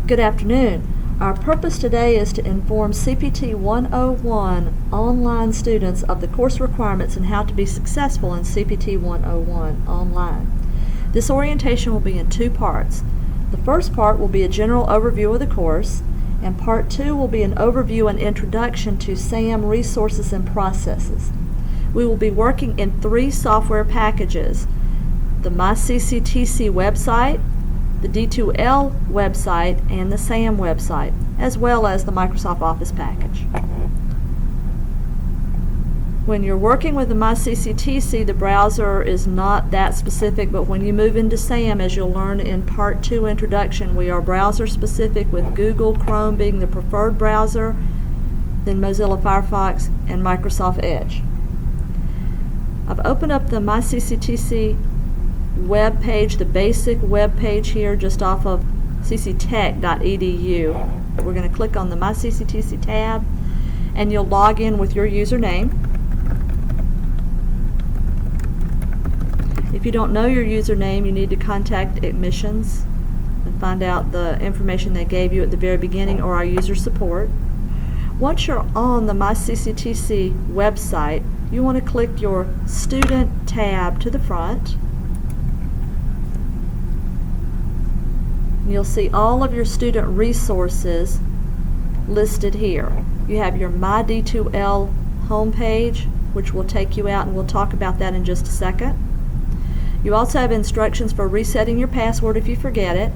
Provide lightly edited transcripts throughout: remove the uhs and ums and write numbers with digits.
Good afternoon. Our purpose today is to inform CPT 101 online students of the course requirements and how to be successful in CPT 101 online. This orientation will be in two parts. The first part will be a general overview of the course, and part two will be an overview and introduction to SAM resources and processes. We will be working in three software packages: the MyCCTC website, the D2L website, and the SAM website, as well as the Microsoft Office package. When you're working with the MyCCTC, the browser is not that specific, but when you move into SAM, as you'll learn in Part 2 Introduction, we are browser specific, with Google Chrome being the preferred browser, then Mozilla Firefox, and Microsoft Edge. I've opened up the MyCCTC web page, the basic web page here, just off of cctech.edu. We're going to click on the MyCCTC tab, and you'll log in with your username. If you don't know your username, you need to contact admissions and find out the information they gave you at the very beginning, or our user support. Once you're on the MyCCTC website, you want to click your student tab to the front. You'll see all of your student resources listed here. You have your My D2L homepage, which will take you out, and we'll talk about that in just a second. You also have instructions for resetting your password if you forget it.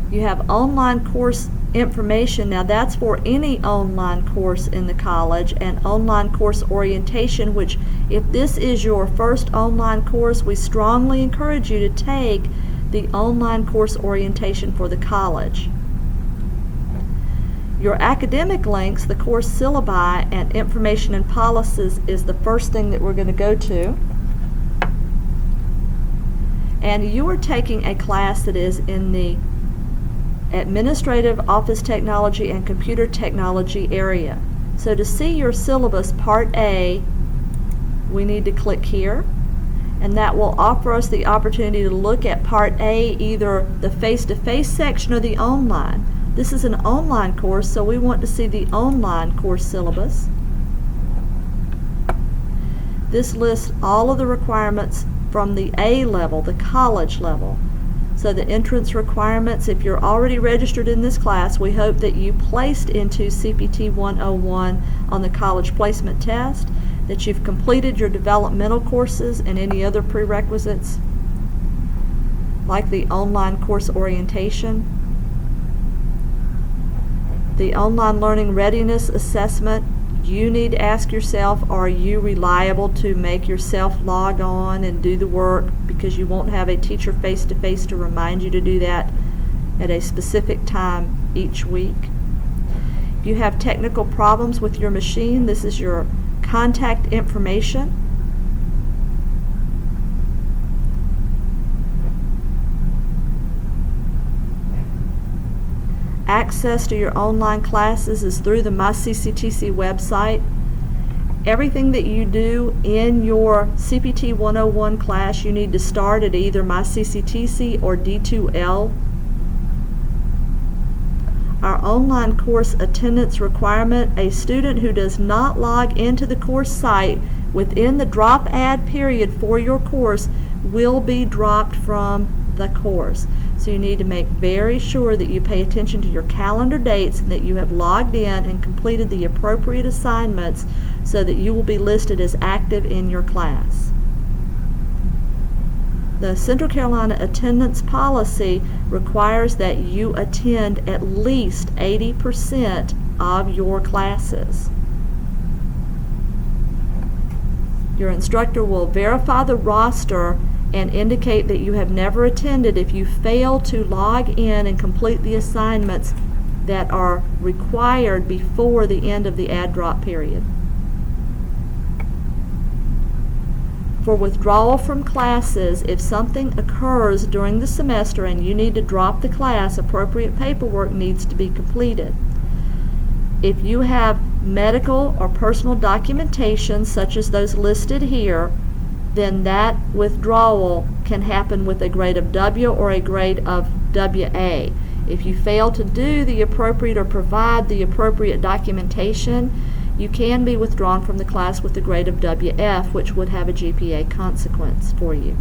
You have online course information. Now that's for any online course in the college, and online course orientation, which, if this is your first online course, we strongly encourage you to take the online course orientation for the college. Your academic links, the course syllabi, and information and policies is the first thing that we're going to go to. And you are taking a class that is in the Administrative Office Technology and Computer Technology area. So to see your syllabus, Part A, we need to click here, and that will offer us the opportunity to look at Part A, either the face-to-face section or the online. This is an online course, so we want to see the online course syllabus. This lists all of the requirements from the A level, the college level. So the entrance requirements, if you're already registered in this class, we hope that you placed into CPT 101 on the college placement test, that you've completed your developmental courses and any other prerequisites, like the online course orientation, the online learning readiness assessment. You need to ask yourself, are you reliable to make yourself log on and do the work, because you won't have a teacher face-to-face to remind you to do that at a specific time each week. If you have technical problems with your machine, this is your contact information. Access to your online classes is through the MyCCTC website. Everything that you do in your CPT 101 class, you need to start at either MyCCTC or D2L. Our online course attendance requirement: a student who does not log into the course site within the drop add period for your course will be dropped from the course. So you need to make very sure that you pay attention to your calendar dates and that you have logged in and completed the appropriate assignments so that you will be listed as active in your class. The Central Carolina attendance policy requires that you attend at least 80% of your classes. Your instructor will verify the roster and indicate that you have never attended if you fail to log in and complete the assignments that are required before the end of the add drop period. For withdrawal from classes, if something occurs during the semester and you need to drop the class, appropriate paperwork needs to be completed. If you have medical or personal documentation, such as those listed here, then that withdrawal can happen with a grade of W or a grade of WA. If you fail to do the appropriate or provide the appropriate documentation, you can be withdrawn from the class with a grade of WF, which would have a GPA consequence for you.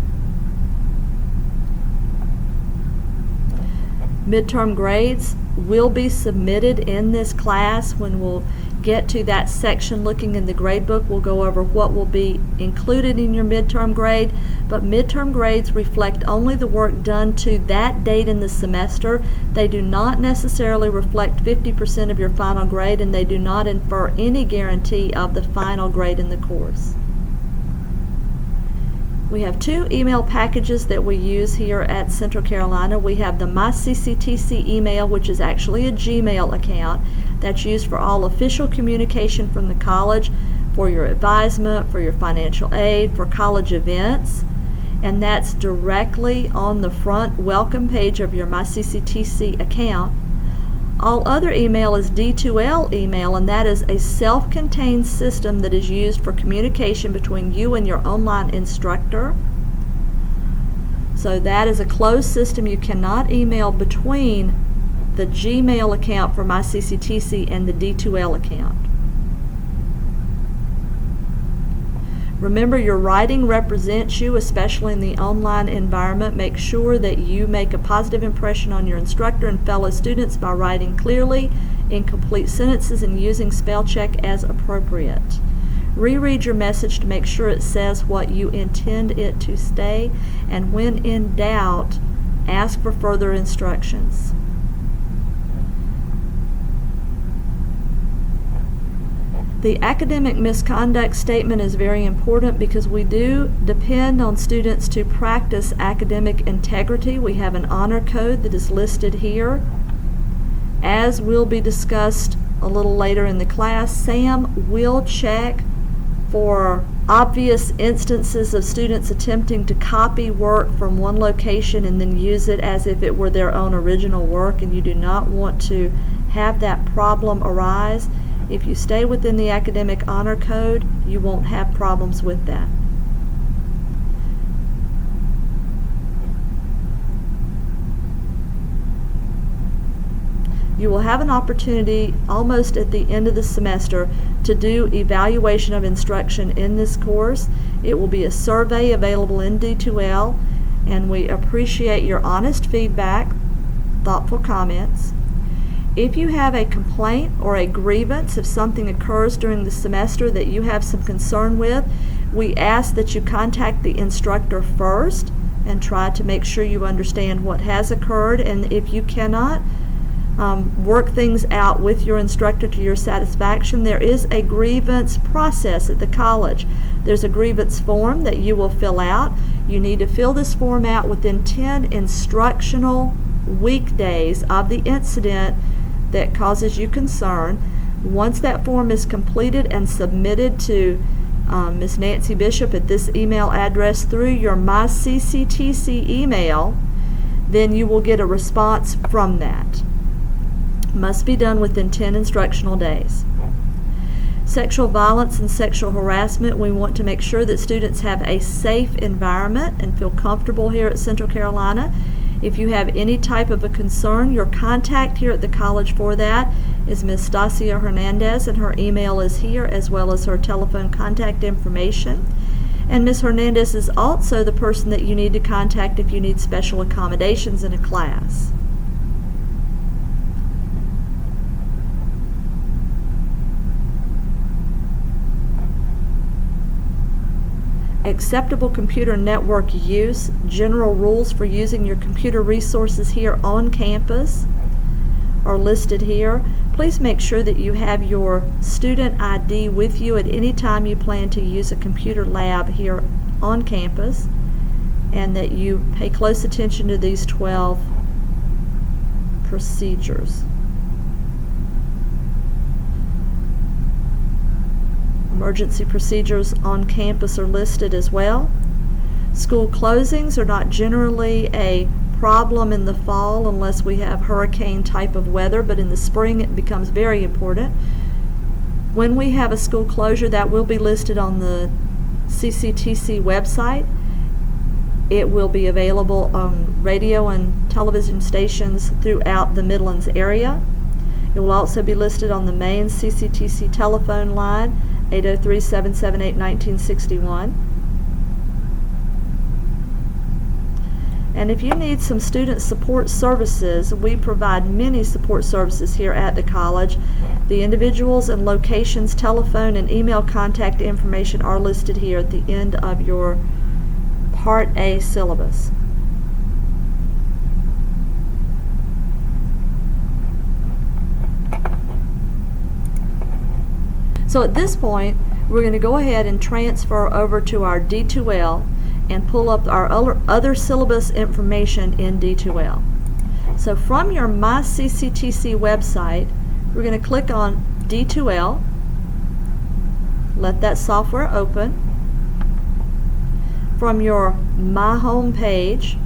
Midterm grades will be submitted in this class. When we'll get to that section looking in the grade book, we'll go over what will be included in your midterm grade, but midterm grades reflect only the work done to that date in the semester. They do not necessarily reflect 50% of your final grade, and they do not infer any guarantee of the final grade in the course. We have two email packages that we use here at Central Carolina. We have the MyCCTC email, which is actually a Gmail account that's used for all official communication from the college, for your advisement, for your financial aid, for college events, and that's directly on the front welcome page of your MyCCTC account. All other email is D2L email, and that is a self-contained system that is used for communication between you and your online instructor. So that is a closed system. You cannot email between the Gmail account for MyCCTC and the D2L account. Remember, your writing represents you, especially in the online environment. Make sure that you make a positive impression on your instructor and fellow students by writing clearly in complete sentences and using spell check as appropriate. Reread your message to make sure it says what you intend it to say, and when in doubt, ask for further instructions. The academic misconduct statement is very important because we do depend on students to practice academic integrity. We have an honor code that is listed here. As will be discussed a little later in the class, Sam will check for obvious instances of students attempting to copy work from one location and then use it as if it were their own original work, and you do not want to have that problem arise. If you stay within the academic honor code, you won't have problems with that. You will have an opportunity almost at the end of the semester to do evaluation of instruction in this course. It will be a survey available in D2L, and we appreciate your honest feedback, thoughtful comments. If you have a complaint or a grievance, if something occurs during the semester that you have some concern with, we ask that you contact the instructor first and try to make sure you understand what has occurred. And if you cannot work things out with your instructor to your satisfaction, there is a grievance process at the college. There's a grievance form that you will fill out. You need to fill this form out within 10 instructional weekdays of the incident that causes you concern. Once that form is completed and submitted to Ms. Nancy Bishop at this email address through your MyCCTC email, then you will get a response from that. Must be done within 10 instructional days. Sexual violence and sexual harassment, we want to make sure that students have a safe environment and feel comfortable here at Central Carolina. If you have any type of a concern, your contact here at the college for that is Ms. Stacia Hernandez, and her email is here, as well as her telephone contact information. And Ms. Hernandez is also the person that you need to contact if you need special accommodations in a class. Acceptable computer network use, general rules for using your computer resources here on campus are listed here. Please make sure that you have your student ID with you at any time you plan to use a computer lab here on campus, and that you pay close attention to these 12 procedures. Emergency procedures on campus are listed as well. School closings are not generally a problem in the fall unless we have hurricane type of weather, but in the spring it becomes very important. When we have a school closure, that will be listed on the CCTC website. It will be available on radio and television stations throughout the Midlands area. It will also be listed on the main CCTC telephone line, 803-778-1961. And if you need some student support services, we provide many support services here at the college. The individuals and locations, telephone, and email contact information are listed here at the end of your Part A syllabus. So at this point, we're going to go ahead and transfer over to our D2L and pull up our other syllabus information in D2L. So from your My CCTC website, we're going to click on D2L, let that software open. From your My Home page,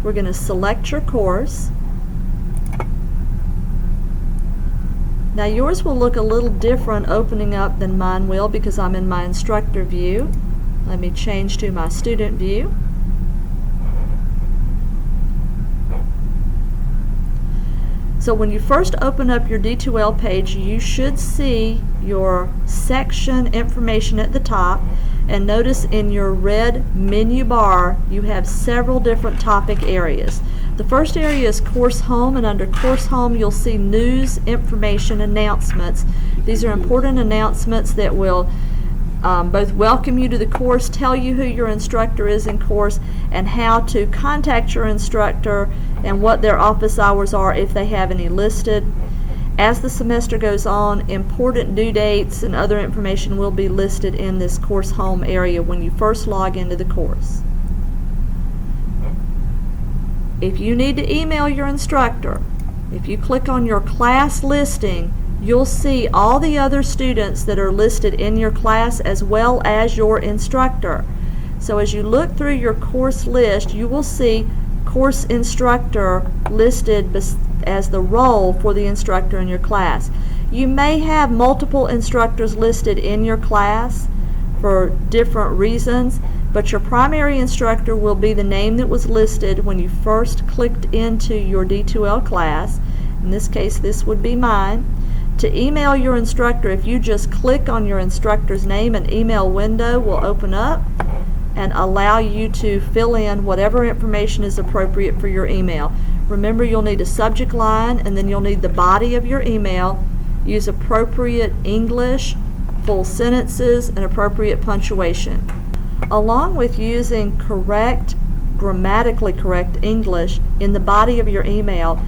we're going to select your course. Now yours will look a little different opening up than mine will because I'm in my instructor view. Let me change to my student view. So when you first open up your D2L page, you should see your section information at the top, and notice in your red menu bar you have several different topic areas. The first area is Course Home, and under Course Home you'll see News, Information, Announcements. These are important announcements that will both welcome you to the course, tell you who your instructor is in course, and how to contact your instructor and what their office hours are if they have any listed. As the semester goes on, important due dates and other information will be listed in this Course Home area when you first log into the course. If you need to email your instructor, if you click on your class listing, you'll see all the other students that are listed in your class as well as your instructor. So as you look through your course list, you will see course instructor listed as the role for the instructor in your class. You may have multiple instructors listed in your class for different reasons, but your primary instructor will be the name that was listed when you first clicked into your D2L class. In this case, this would be mine. To email your instructor, if you just click on your instructor's name, an email window will open up and allow you to fill in whatever information is appropriate for your email. Remember, you'll need a subject line, and then you'll need the body of your email. Use appropriate English, full sentences, and appropriate punctuation. Along with using grammatically correct English in the body of your email,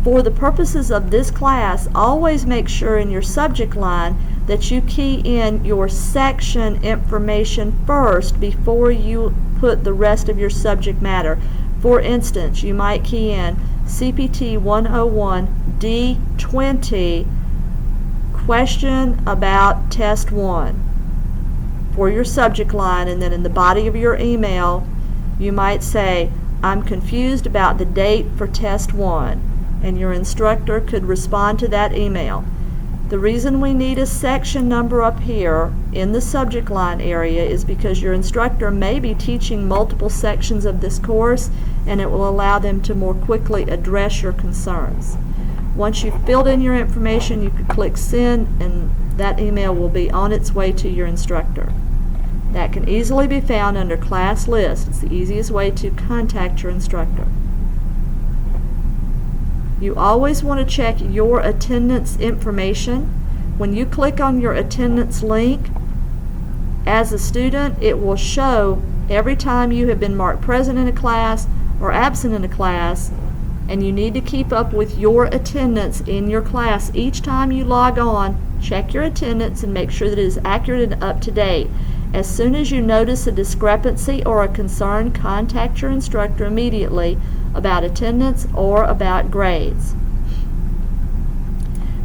for the purposes of this class, always make sure in your subject line that you key in your section information first before you put the rest of your subject matter. For instance, you might key in CPT 101 D20 question about test 1 for your subject line, and then in the body of your email you might say, I'm confused about the date for test 1. And your instructor could respond to that email. The reason we need a section number up here in the subject line area is because your instructor may be teaching multiple sections of this course, and it will allow them to more quickly address your concerns. Once you've filled in your information, you can click send, and that email will be on its way to your instructor. That can easily be found under class list. It's the easiest way to contact your instructor. You always want to check your attendance information. When you click on your attendance link, as a student, it will show every time you have been marked present in a class or absent in a class, and you need to keep up with your attendance in your class. Each time you log on, check your attendance and make sure that it is accurate and up to date. As soon as you notice a discrepancy or a concern, contact your instructor immediately about attendance or about grades.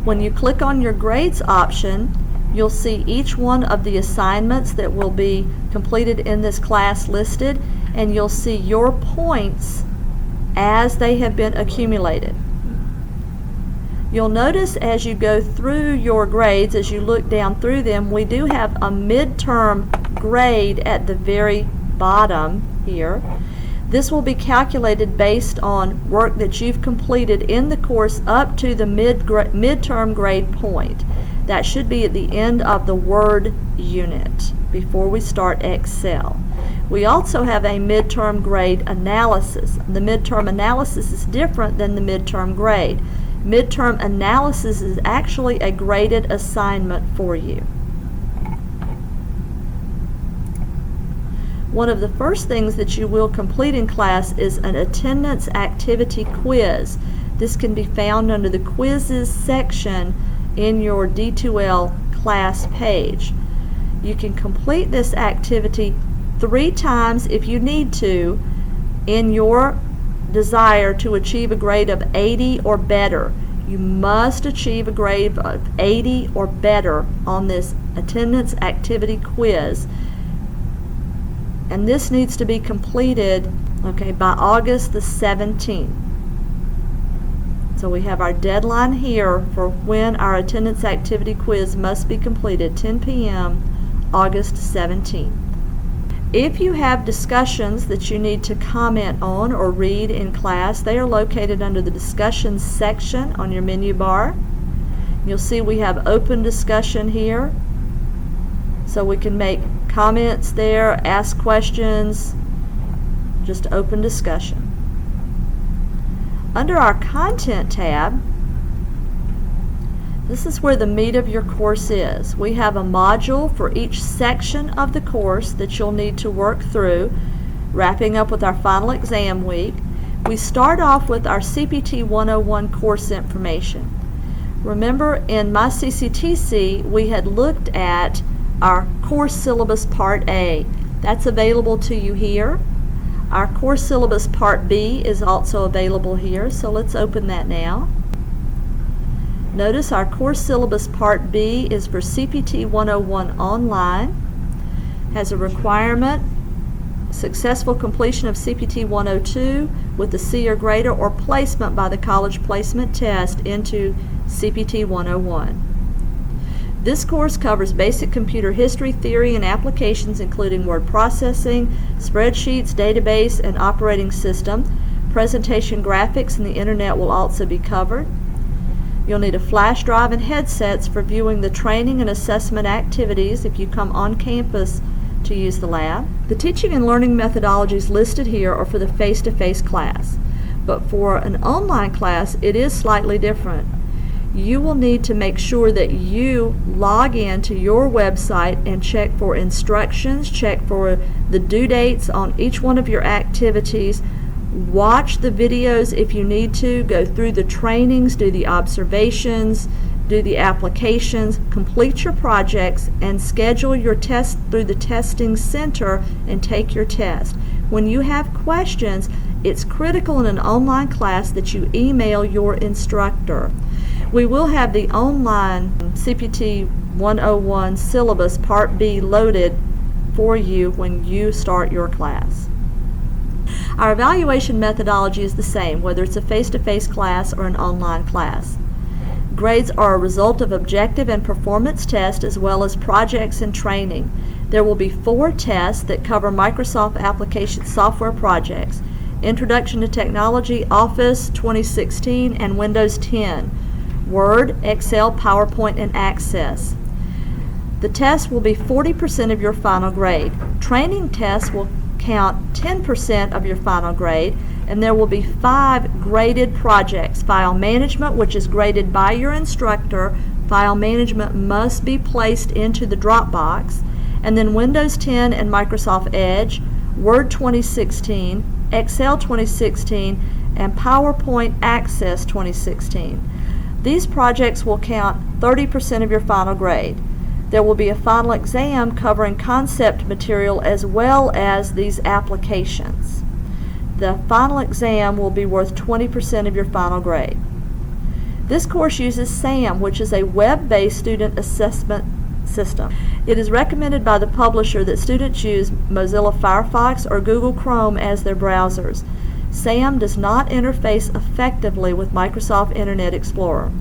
When you click on your grades option, you'll see each one of the assignments that will be completed in this class listed, and you'll see your points as they have been accumulated. You'll notice as you go through your grades, as you look down through them, we do have a midterm grade at the very bottom here. This will be calculated based on work that you've completed in the course up to the midterm grade point. That should be at the end of the Word unit before we start Excel. We also have a midterm grade analysis. The midterm analysis is different than the midterm grade. Midterm analysis is actually a graded assignment for you. One of the first things that you will complete in class is an attendance activity quiz. This can be found under the quizzes section in your D2L class page. You can complete this activity 3 times if you need to in your desire to achieve a grade of 80 or better. You must achieve a grade of 80 or better on this attendance activity quiz, and this needs to be completed by August the 17th. So we have our deadline here for when our attendance activity quiz must be completed, 10 p.m. August 17th. If you have discussions that you need to comment on or read in class, they are located under the discussions section on your menu bar. You'll see we have open discussion here, so we can make comments there, ask questions, just open discussion. Under our content tab, this is where the meat of your course is. We have a module for each section of the course that you'll need to work through, wrapping up with our final exam week. We start off with our CPT 101 course information. Remember, in my CCTC, we had looked at our course syllabus Part A. That's available to you here. Our course syllabus Part B is also available here, so let's open that now. Notice our course syllabus Part B is for CPT 101 online, has a requirement, successful completion of CPT 102 with a C or greater or placement by the college placement test into CPT 101. This course covers basic computer history, theory, and applications including word processing, spreadsheets, database, and operating system. Presentation graphics and the internet will also be covered. You'll need a flash drive and headsets for viewing the training and assessment activities if you come on campus to use the lab. The teaching and learning methodologies listed here are for the face-to-face class, but for an online class it is slightly different. You will need to make sure that you log in to your website and check for instructions, check for the due dates on each one of your activities. Watch the videos if you need to, go through the trainings, do the observations, do the applications, complete your projects, and schedule your test through the testing center and take your test. When you have questions, it's critical in an online class that you email your instructor. We will have the online CPT 101 syllabus Part B loaded for you when you start your class. Our evaluation methodology is the same, whether it's a face-to-face class or an online class. Grades are a result of objective and performance tests as well as projects and training. There will be 4 tests that cover Microsoft application software projects: Introduction to Technology, Office 2016, and Windows 10, Word, Excel, PowerPoint, and Access. The test will be 40% of your final grade. Training tests will count 10% of your final grade, and there will be 5 graded projects. File management, which is graded by your instructor. File management must be placed into the Dropbox. And then Windows 10 and Microsoft Edge, Word 2016, Excel 2016, and PowerPoint Access 2016. These projects will count 30% of your final grade. There will be a final exam covering concept material as well as these applications. The final exam will be worth 20% of your final grade. This course uses SAM, which is a web-based student assessment system. It is recommended by the publisher that students use Mozilla Firefox or Google Chrome as their browsers. SAM does not interface effectively with Microsoft Internet Explorer.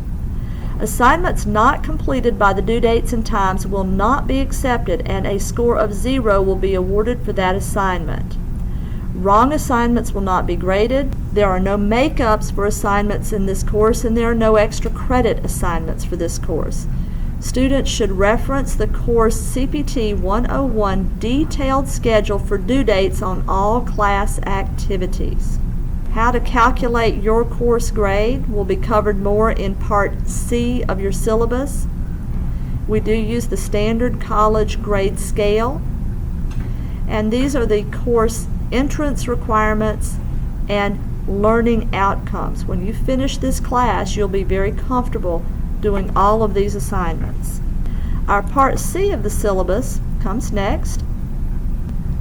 Assignments not completed by the due dates and times will not be accepted, and a score of 0 will be awarded for that assignment. Wrong assignments will not be graded. There are no makeups for assignments in this course, and there are no extra credit assignments for this course. Students should reference the course CPT 101 detailed schedule for due dates on all class activities. How to calculate your course grade will be covered more in Part C of your syllabus. We do use the standard college grade scale, and these are the course entrance requirements and learning outcomes. When you finish this class, you'll be very comfortable doing all of these assignments. Our Part C of the syllabus comes next.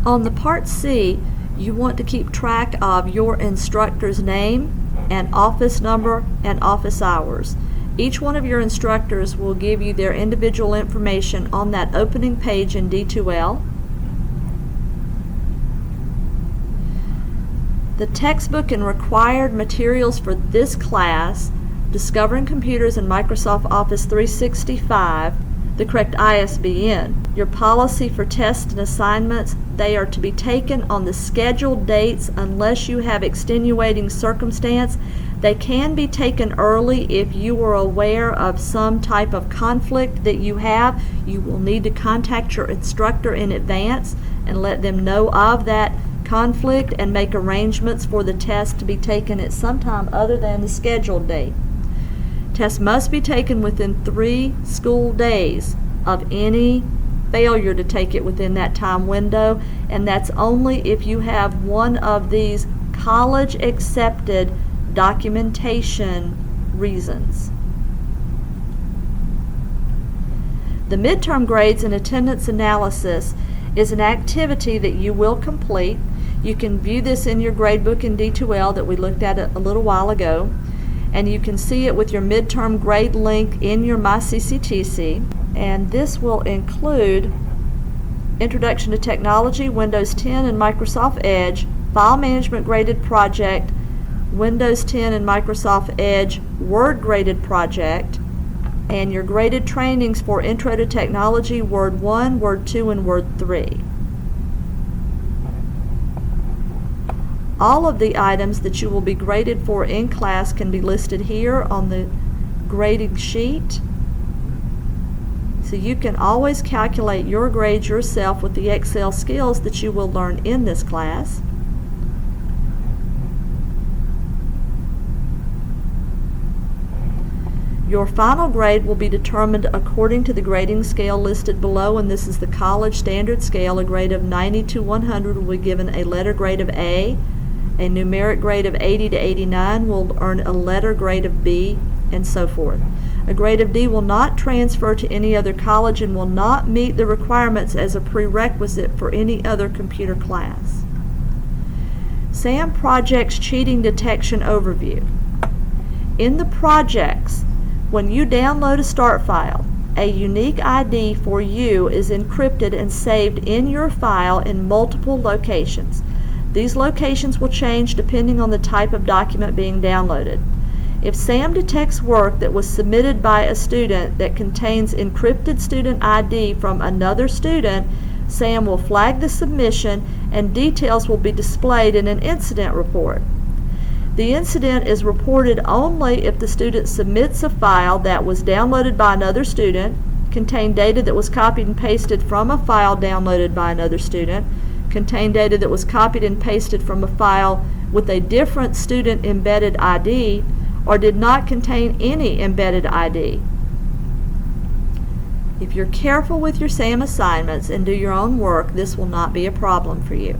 On the Part C, you want to keep track of your instructor's name and office number and office hours. Each one of your instructors will give you their individual information on that opening page in D2L. The textbook and required materials for this class, Discovering Computers in Microsoft Office 365, the correct ISBN. Your policy for tests and assignments, they are to be taken on the scheduled dates unless you have extenuating circumstance. They can be taken early if you are aware of some type of conflict that you have. You will need to contact your instructor in advance and let them know of that conflict and make arrangements for the test to be taken at some time other than the scheduled date. Tests must be taken within 3 school days of any failure to take it within that time window, and that's only if you have one of these college accepted documentation reasons. The midterm grades and attendance analysis is an activity that you will complete. You can view this in your gradebook in D2L that we looked at a little while ago, and you can see it with your midterm grade link in your MyCCTC, and this will include Introduction to Technology, Windows 10 and Microsoft Edge, File Management Graded Project, Windows 10 and Microsoft Edge Word Graded Project, and your graded trainings for Intro to Technology, Word 1, Word 2, and Word 3. All of the items that you will be graded for in class can be listed here on the grading sheet. So you can always calculate your grades yourself with the Excel skills that you will learn in this class. Your final grade will be determined according to the grading scale listed below, and this is the college standard scale. A grade of 90 to 100 will be given a letter grade of A. A numeric grade of 80 to 89 will earn a letter grade of B, and so forth. A grade of D will not transfer to any other college and will not meet the requirements as a prerequisite for any other computer class. SAM Projects Cheating Detection Overview. In the projects, when you download a start file, a unique ID for you is encrypted and saved in your file in multiple locations. These locations will change depending on the type of document being downloaded. If SAM detects work that was submitted by a student that contains encrypted student ID from another student, SAM will flag the submission and details will be displayed in an incident report. The incident is reported only if the student submits a file that was downloaded by another student, contained data that was copied and pasted from a file downloaded by another student, contained data that was copied and pasted from a file with a different student embedded ID, or did not contain any embedded ID. If you're careful with your SAM assignments and do your own work, this will not be a problem for you.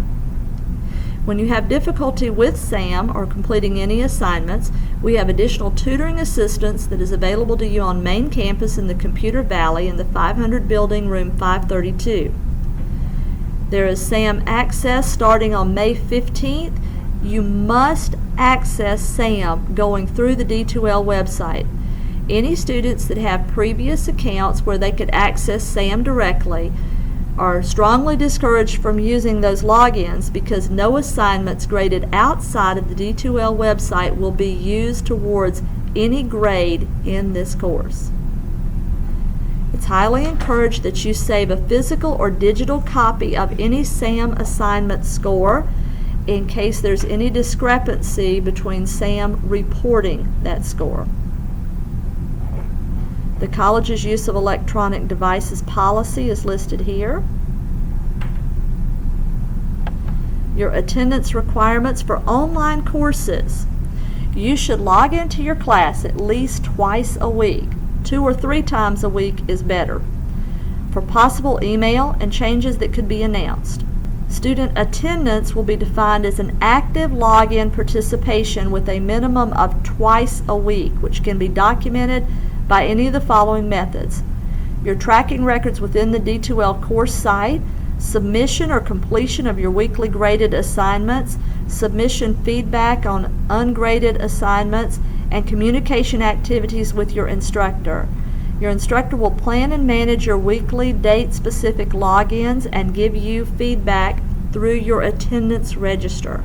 When you have difficulty with SAM or completing any assignments, we have additional tutoring assistance that is available to you on main campus in the Computer Valley in the 500 building, room 532. There is SAM Access starting on May 15th. You must access SAM going through the D2L website. Any students that have previous accounts where they could access SAM directly are strongly discouraged from using those logins because no assignments graded outside of the D2L website will be used towards any grade in this course. It's highly encouraged that you save a physical or digital copy of any SAM assignment score in case there's any discrepancy between Sam reporting that score. The college's use of electronic devices policy is listed here. Your attendance requirements for online courses. You should log into your class at least twice a week. 2 or 3 times a week is better, for possible email and changes that could be announced. Student attendance will be defined as an active login participation with a minimum of twice a week, which can be documented by any of the following methods: your tracking records within the D2L course site, submission or completion of your weekly graded assignments, submission feedback on ungraded assignments, and communication activities with your instructor. Your instructor will plan and manage your weekly date-specific logins and give you feedback through your attendance register.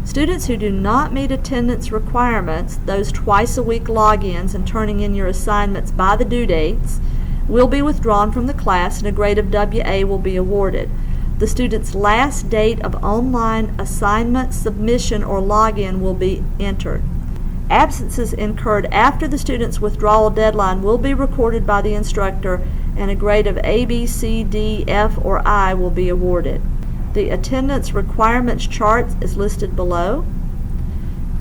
Students who do not meet attendance requirements, those twice-a-week logins and turning in your assignments by the due dates, will be withdrawn from the class and a grade of WA will be awarded. The student's last date of online assignment submission or login will be entered. Absences incurred after the student's withdrawal deadline will be recorded by the instructor and a grade of A, B, C, D, F, or I will be awarded. The attendance requirements chart is listed below.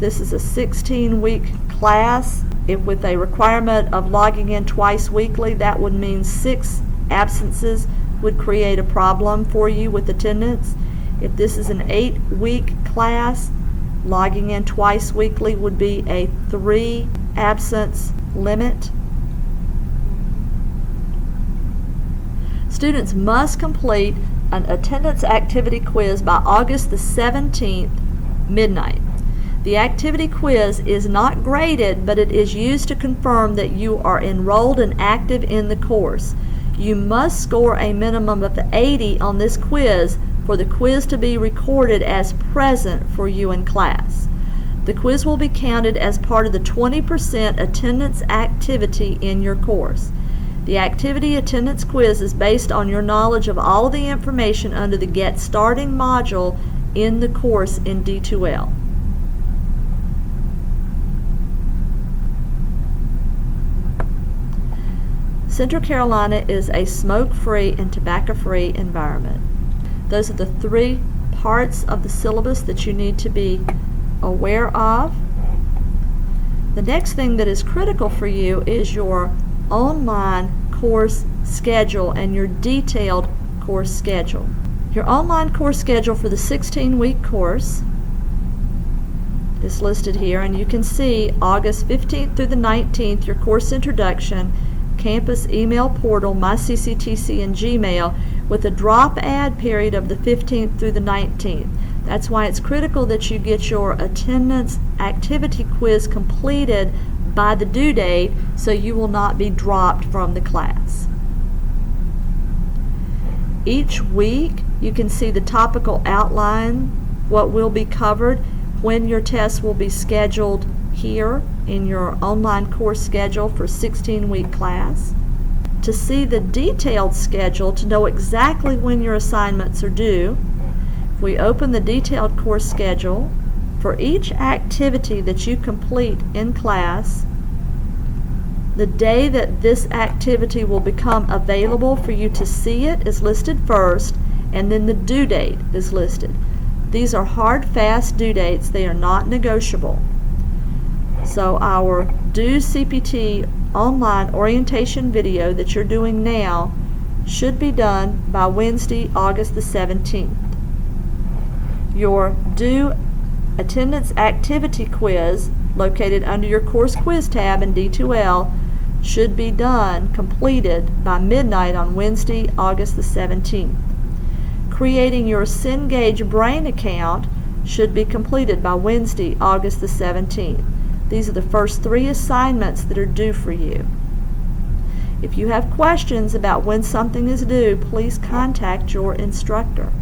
This is a 16-week class. If with a requirement of logging in twice weekly, that would mean 6 absences would create a problem for you with attendance. If this is an 8-week class, logging in twice weekly would be a 3 absence limit. Students must complete an attendance activity quiz by August the 17th, midnight. The activity quiz is not graded, but it is used to confirm that you are enrolled and active in the course. You must score a minimum of 80 on this quiz for the quiz to be recorded as present for you in class. The quiz will be counted as part of the 20% attendance activity in your course. The activity attendance quiz is based on your knowledge of all of the information under the Get Starting module in the course in D2L. Central Carolina is a smoke-free and tobacco-free environment. Those are the 3 parts of the syllabus that you need to be aware of. The next thing that is critical for you is your online course schedule and your detailed course schedule. Your online course schedule for the 16-week course is listed here, and you can see August 15th through the 19th, your course introduction, campus email portal, MyCCTC, and Gmail, with a drop add period of the 15th through the 19th. That's why it's critical that you get your attendance activity quiz completed by the due date so you will not be dropped from the class. Each week you can see the topical outline, what will be covered, when your tests will be scheduled here in your online course schedule for 16-week class. To see the detailed schedule, to know exactly when your assignments are due, if we open the detailed course schedule, for each activity that you complete in class, the day that this activity will become available for you to see it is listed first, and then the due date is listed. These are hard, fast due dates. They are not negotiable. So our due CPT online orientation video that you're doing now should be done by Wednesday, August the 17th. Your due attendance activity quiz, located under your course quiz tab in D2L, should be done, completed by midnight on Wednesday, August the 17th. Creating your Cengage Brain account should be completed by Wednesday, August the 17th. These are the first 3 assignments that are due for you. If you have questions about when something is due, please contact your instructor.